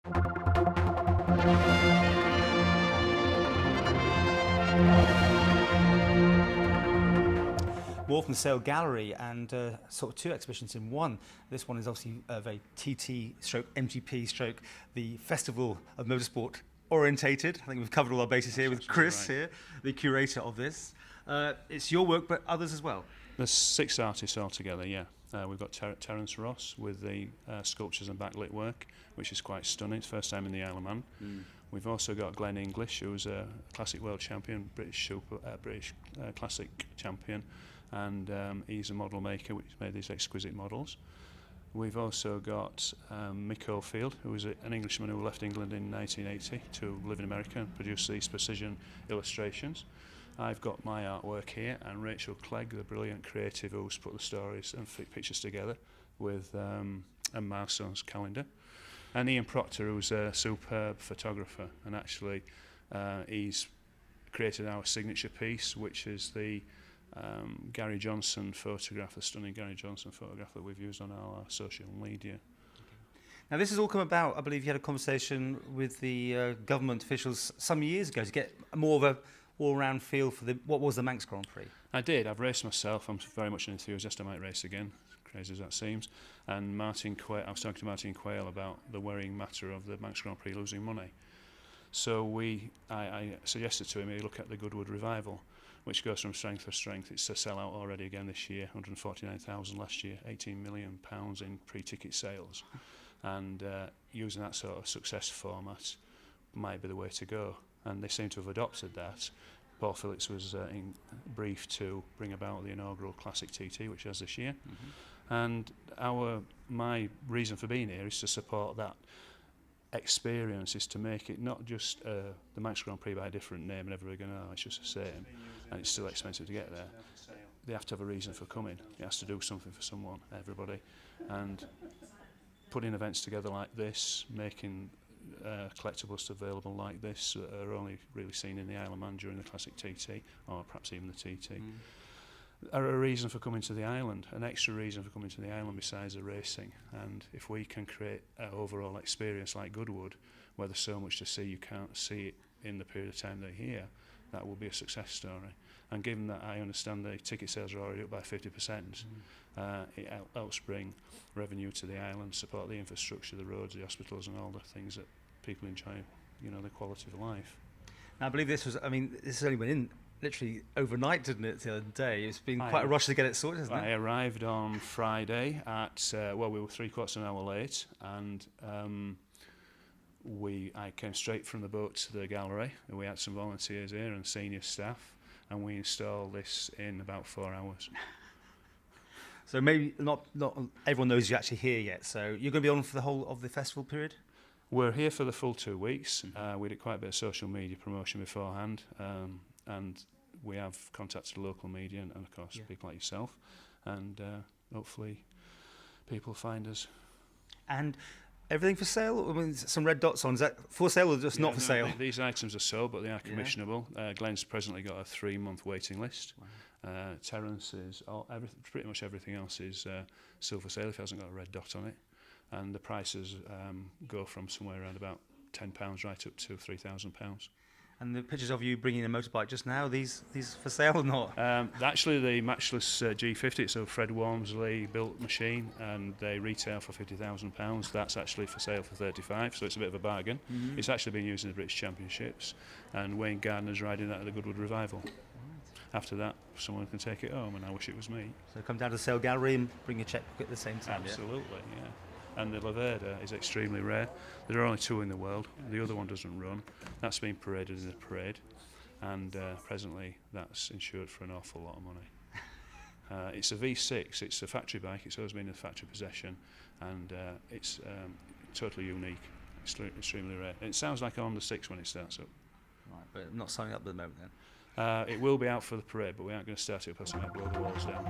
More from the Sayle Gallery, and sort of two exhibitions in one. This one is obviously a very TT stroke MGP stroke the Festival of Motorsport orientated. I think we've covered all our bases here with Chris here, the curator of this. It's your work, but others as well. There's 6 artists altogether, yeah. We've got Terence Ross with the sculptures and backlit work, which is quite stunning. It's first time in the Isle of Man. We've also got Glenn English, who's a classic world champion, British classic champion, and he's a model maker which made these exquisite models. We've also got Mick Oldfield, who was an Englishman who left England in 1980 to live in America and produce these precision illustrations. I've got my artwork here, and Rachel Clegg, the brilliant creative who's put the stories and pictures together with a milestones calendar. And Ian Proctor, who's a superb photographer, and actually he's created our signature piece, which is the Gary Johnson photograph, the stunning Gary Johnson photograph that we've used on our social media. Now this has all come about, I believe you had a conversation with the government officials some years ago to get more of a all-round feel for what was the Manx Grand Prix. I did. I've raced myself. I'm very much an enthusiast. I might race again, crazy as that seems. And I was talking to Martin Quayle about the worrying matter of the Manx Grand Prix losing money. So I suggested to him he look at the Goodwood Revival, which goes from strength to strength. It's a sellout already again this year, 149,000 last year, £18 million in pre-ticket sales. And using that sort of success format might be the way to go. And they seem to have adopted that. Paul Phillips was briefed to bring about the inaugural Classic TT, which he has this year. And my reason for being here is to support that experience, is to make it not just the Manx Grand Prix by a different name and everybody going, oh, it's just the same, and it's still expensive to get there. They have to have a reason for coming. It has to do something for someone, everybody. And putting events together like this, making collectibles available like this that are only really seen in the Isle of Man during the Classic TT, or perhaps even the TT, are a reason for coming to the island, an extra reason for coming to the island besides the racing. And if we can create an overall experience like Goodwood, where there's so much to see you can't see it in the period of time they're here, that will be a success story. And given that I understand the ticket sales are already up by 50%, it helps bring revenue to the island, support the infrastructure, the roads, the hospitals, and all the things that people enjoy, the quality of life. Now, I believe this only went in literally overnight, didn't it, the other day? It's been quite a rush to get it sorted, hasn't it? I arrived on Friday at, we were 3/4 of an hour late, and I came straight from the boat to the gallery, and we had some volunteers here and senior staff, and we installed this in about 4 hours. So maybe not everyone knows you're actually here yet, so you're going to be on for the whole of the festival period? We're here for the full 2 weeks. We did quite a bit of social media promotion beforehand, and we have contacted local media and of course people like yourself, and hopefully people find us. And everything for sale? I mean, some red dots on. Is that for sale or just not for sale? These items are sold, but they are commissionable. Glenn's presently got a 3-month waiting list. Wow. Terence is pretty much everything else is still for sale if it hasn't got a red dot on it. And the prices go from somewhere around about £10 right up to £3,000. And the pictures of you bringing a motorbike just now, these for sale or not? Actually, the matchless G50, it's a Fred Walmsley built machine, and they retail for £50,000. That's actually for sale for £35,000, so it's a bit of a bargain. It's actually been used in the British Championships, and Wayne Gardner's riding that at the Goodwood Revival. After that, someone can take it home, and I wish it was me. So come down to the Sayle Gallery and bring a checkbook at the same time. Absolutely, yeah. And the Laverda is extremely rare. There are only 2 in the world. The other one doesn't run. That's been paraded in a parade, and presently that's insured for an awful lot of money. It's a V6. It's a factory bike. It's always been in factory possession, and it's totally unique. It's extremely rare. It sounds like a Honda 6 when it starts up. Right, but not signing up at the moment then. It will be out for the parade, but we aren't going to start it up until we blow the walls down.